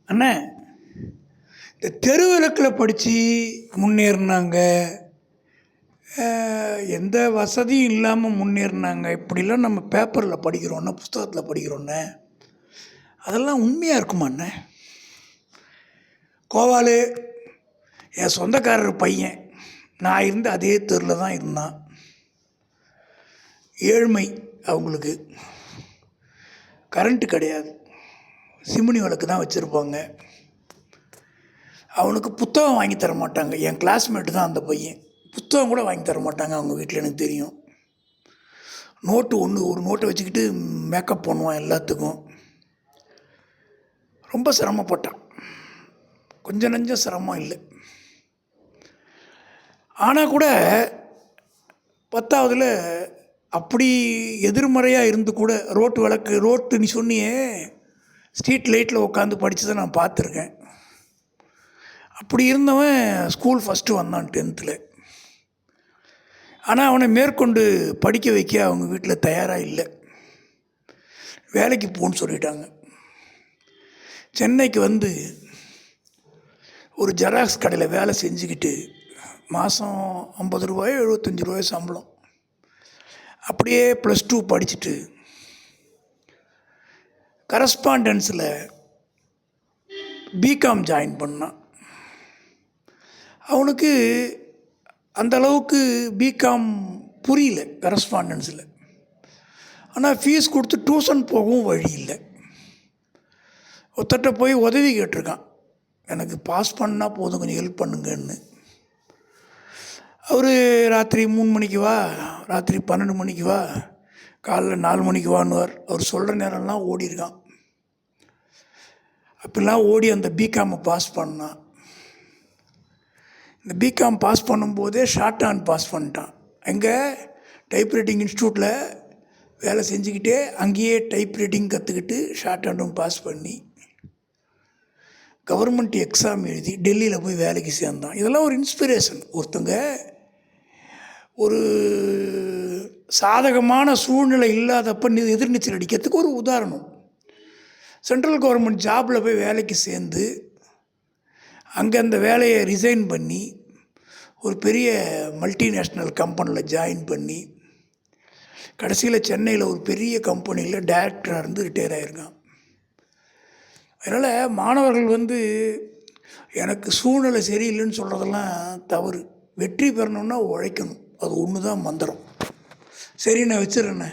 அண்ணே, இந்த தெருவிளக்கில் படித்து முன்னேறினாங்க, எந்த வசதியும் இல்லாமல் முன்னேறினாங்க, இப்படிலாம் நம்ம பேப்பரில் படிக்கிறோன்னா, புஸ்தகத்தில் படிக்கிறோன்னே, அதெல்லாம் உண்மையாக இருக்குமாண்ணே? கோவாலு என் சொந்தக்காரர் பையன், நான் இருந்த அதே தெருவில் தான் இருந்தான். ஏழ்மை அவங்களுக்கு, கரண்ட்டு கிடையாது, சிமினி விளக்கு தான் வச்சுருப்பாங்க. அவனுக்கு புத்தகம் வாங்கி தர மாட்டாங்க. என் கிளாஸ்மேட்டு தான் அந்த பையன். புத்தகம் கூட வாங்கி தர மாட்டாங்க அவங்க வீட்டில், எனக்கு தெரியும். நோட்டு ஒரு நோட்டை வச்சுக்கிட்டு மேக்கப் பண்ணுவான் எல்லாத்துக்கும். ரொம்ப சிரமப்பட்டான், கொஞ்சம் நஞ்சம் சிரமம் இல்லை. ஆனால் கூட 10ஆவதில் அப்படி எதிர்மறையாக இருந்து கூட ரோட்டு நீ சொன்னியே, ஸ்ட்ரீட் லைட்டில் உட்காந்து படித்ததை நான் பார்த்துருக்கேன். அப்படி இருந்தவன் ஸ்கூல் ஃபஸ்ட்டு வந்தான் 10th. ஆனால் அவனை மேற்கொண்டு படிக்க வைக்க அவங்க வீட்டில் தயாராக இல்லை. வேலைக்கு போன்னு சொல்லிட்டாங்க. சென்னைக்கு வந்து ஒரு ஜெராக்ஸ் கடையில் வேலை செஞ்சுக்கிட்டு மாதம் 50 ரூபாயோ 75 ரூபாயோ சம்பளம். அப்படியே +2 படிச்சுட்டு கரஸ்பாண்டன்ஸில் பிகாம் ஜாயின் பண்ணான். அவனுக்கு அந்த அளவுக்கு பிகாம் புரியல கரஸ்பாண்டன்ஸில். ஆனால் ஃபீஸ் கொடுத்து டியூஷன் போகவும் வழி இல்லை. ஒருத்தட்ட போய் உதவி கேட்டிருக்கான், எனக்கு பாஸ் பண்ணால் போதும், கொஞ்சம் ஹெல்ப் பண்ணுங்கன்னு. அவர் ராத்திரி 3 மணிக்கு வா, ராத்திரி 12 மணிக்கு வா, காலைல 4 மணிக்கு வான்னுவார். அவர் சொல்கிற நேரம்லாம் ஓடிருக்கான். அப்படிலாம் ஓடி அந்த பிகாமை பாஸ் பண்ணான். இந்த பிகாம் பாஸ் பண்ணும்போதே ஷார்ட் ஹேண்ட் பாஸ் பண்ணிட்டான். எங்கே டைப்ரைட்டிங் இன்ஸ்டியூட்டில் வேலை செஞ்சுக்கிட்டே அங்கேயே டைப்ரைட்டிங் கற்றுக்கிட்டு ஷார்ட் ஹேண்டும் பாஸ் பண்ணி கவர்மெண்ட் எக்ஸாம் எழுதி டெல்லியில் போய் வேலைக்கு சேர்ந்தான். இதெல்லாம் ஒரு இன்ஸ்பிரேஷன். ஒருத்தங்க ஒரு சாதகமான சூழ்நிலை இல்லாதப்ப எதிர்நீச்சல் அடிக்கிறதுக்கு ஒரு உதாரணம். சென்ட்ரல் கவர்மெண்ட் ஜாபில் போய் வேலைக்கு சேர்ந்து அங்கே அந்த வேலையை ரிசைன் பண்ணி ஒரு பெரிய மல்டிநேஷ்னல் கம்பெனியில் ஜாயின் பண்ணி கடைசியில் சென்னையில் ஒரு பெரிய கம்பெனியில் டைரக்டராக இருந்து ரிட்டையர் ஆகிருக்கான். அதனால் மாணவர்கள் வந்து எனக்கு சூழ்நிலை சரியில்லைன்னு சொல்கிறதெல்லாம் தவறு. வெற்றி பெறணுன்னா உழைக்கணும், அது ஒன்று தான் மந்திரம். சரி, நான் வச்சிடுறேண்ணே.